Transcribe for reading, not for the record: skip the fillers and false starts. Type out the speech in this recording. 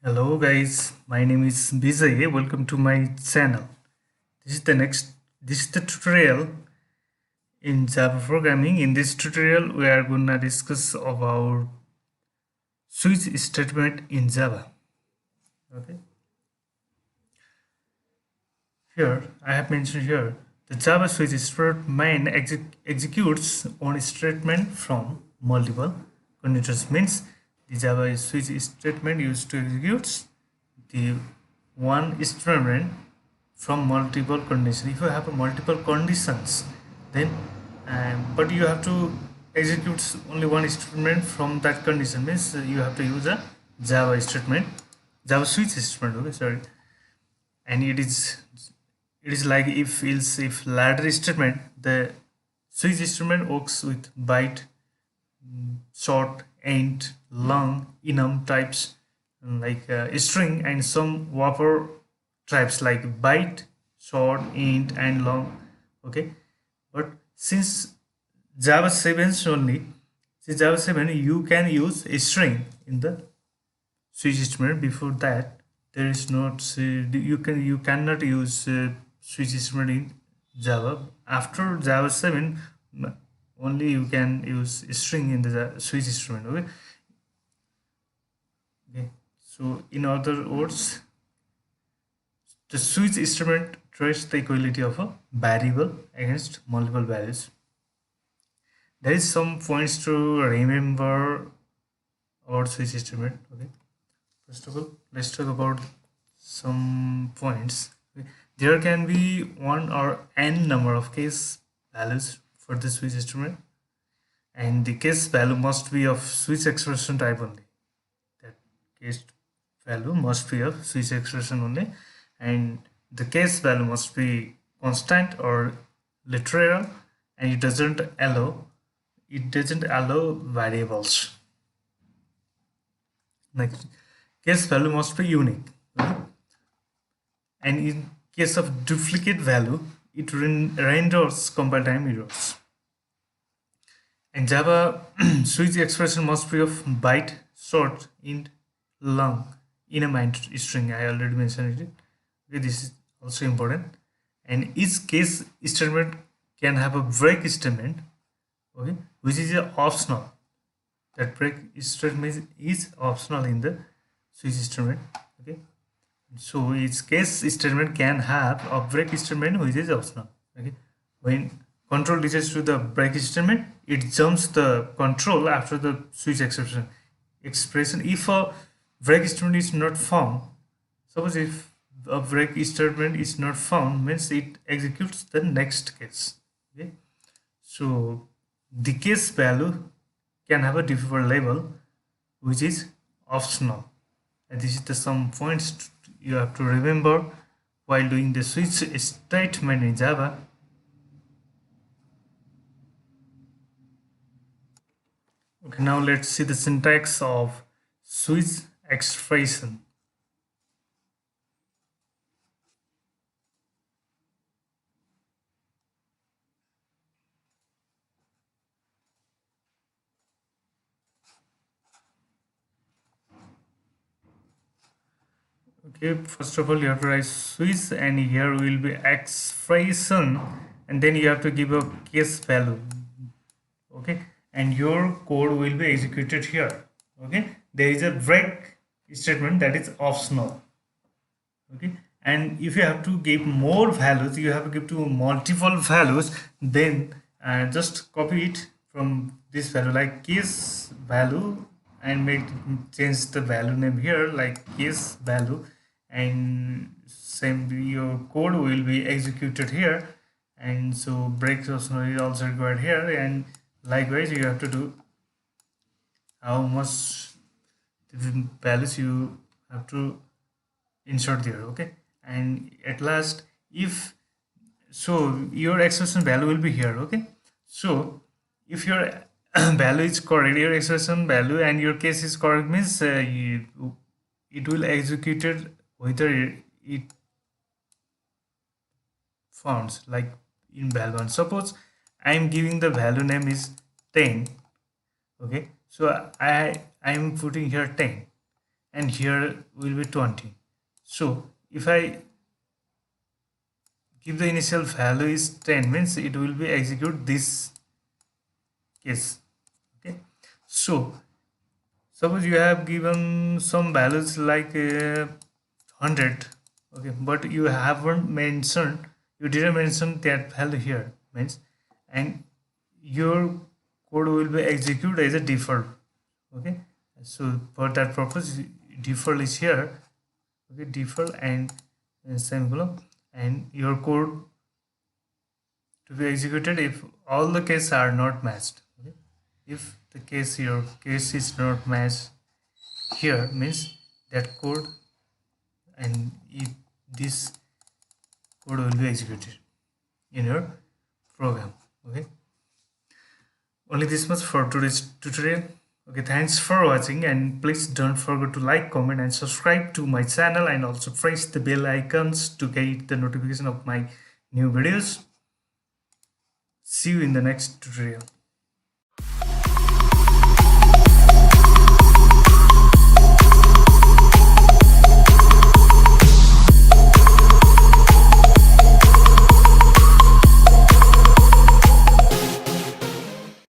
Hello guys, my name is Vijay. Welcome to my channel. This is the tutorial in Java programming. In this tutorial, we are gonna discuss about switch statement in Java. Okay. Here I have mentioned here the Java switch statement executes on statement from multiple conditions. Means the Java switch statement used to execute the one statement from multiple conditions. If you have a multiple conditions, then but you have to execute only one statement from that condition. Means you have to use a Java statement, Java switch statement. Okay, sorry, and it is like if else if ladder statement. The switch statement works with byte, short, int, long, enum types, like string, and some whopper types like byte, short, int, and long. Okay, but Java 7 only, since Java 7 you can use a string in the switch statement. Before that, there is not you cannot use switch statement in Java. After Java 7, only you can use a string in the switch statement. Okay. So in other words, the switch statement traces the equality of a variable against multiple values. There is some points to remember about switch statement. Okay. First of all, let's talk about some points. Okay. There can be one or n number of case values for the switch statement, and the case value must be of switch expression type only. That case value must be of switch expression only, and the case value must be constant or literal, and it doesn't allow variables. Like case value must be unique. Okay? And in case of duplicate value, it renders compile time errors. And Java switch expression must be of byte, short, int, long, enum and string. I already mentioned it. Okay, this is also important. And each case statement can have a break statement, okay, which is optional. That break statement is optional in the switch statement. Okay, so each case statement can have a break statement which is optional. Okay, when control reaches to the break statement, it jumps the control after the switch expression. If a break statement is not found, suppose if a break statement is not found, means it executes the next case. Okay, so the case value can have a default label which is optional, and this is the some points you have to remember while doing the switch statement in Java. Okay, now let's see the syntax of switch expression. Okay, first of all you have to write switch, and here will be expression, and then you have to give a case value. Okay, and your code will be executed here. Okay, there is a break statement that is optional. Okay, and if you have to give more values, you have to give to multiple values, then just copy it from this value like case value, and change the value name here like case value, and same your code will be executed here. And so break optional is also required here, and likewise you have to do how much values you have to insert there. Okay, and at last, if so your expression value will be here. Okay, so if your value is correct, your expression value, and your case is correct, means it will execute it whether it founds like in value 1. Suppose I am giving the value name is 10. Okay, so I am putting here 10, and here will be 20. So if I give the initial value is 10, means it will be execute this case. Okay, so suppose you have given some values like 100, okay, but you haven't mentioned, you didn't mention that value here, means, and your code will be executed as a default. Okay, so for that purpose default is here. Okay, default and semicolon, and your code to be executed if all the cases are not matched. Okay, if the case, your case is not matched here, means that code, and if this code will be executed in your program. Okay, only this much for today's tutorial. Okay, thanks for watching, and please don't forget to like, comment and subscribe to my channel, and also press the bell icons to get the notification of my new videos. See you in the next tutorial.